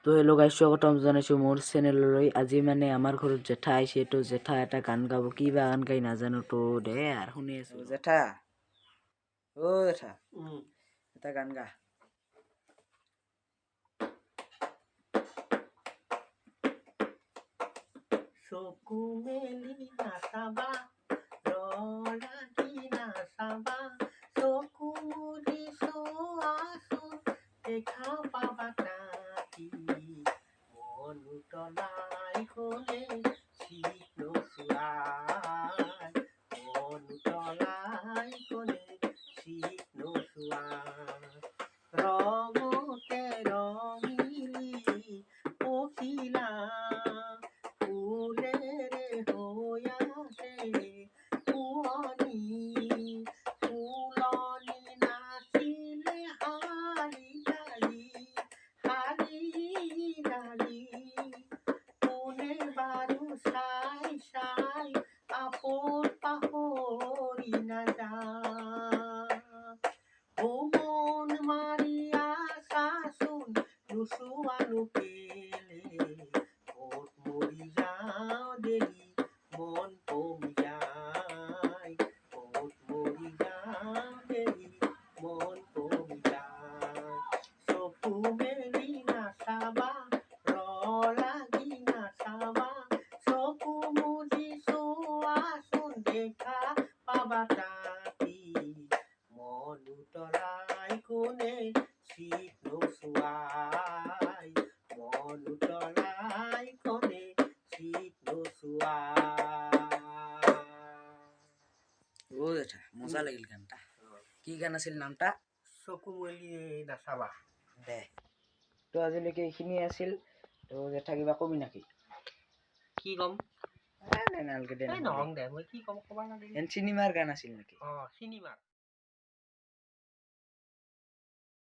তো hello' guys স্বাগতম জনাইছোঁ মোৰ চেনেললৈ। আজি মানে আমাৰ ঘৰত জেঠা আহিছে। তো জেঠা এটা গান গাব, কি বা গান গাই নাজানো। তো দে আৰু শুনি আছো। জেঠা জেঠা এটা গান গা। চকু মেলি নাচাবা লাগি নাচাবা চকু মুদি চোৱাচোন দেখা পাবা তাতি মন উতলাই গ'লে চিত নোচোৱাই মন উতলাই গ'লে চিত নোচোৱাই ৰঙতে ৰঙিলি পখিলা ফুলেৰে হৈ আছে পুৰণি ফুলনি নাচিলে শাৰী শাৰী কোনে বাৰু চাই চাই আপোন পাহৰি নাযায় মন মাৰি আছাচোন নোচোৱানো কেলে ক'ত মৰি যাওঁ দেৰি মন কমি যায় ক'ত মৰি যাওঁ দেৰি মন কমি যায় চকু মেলি নাচাবা লাগি নাচাবা চকু মুদি চোৱাচোন দেখা পাবা তাতি মন উতলাই কোনে চিত নোচোৱাই মন উতলাই কোনে চিত নোচোৱাই। জেঠা মজা লাগিল গানটা। কি গান আছিল নামটা? চকু মেলি নাচাবা। দে তো আজিলৈকে এইখিনি আছিল। তো জেঠা কিবা কবি নেকি? কি ক'ম নালগে দে নহং দে মই কি ক'ম ক'বা লাগে চিনেমাৰ গান আছিল নেকি? চিনেমা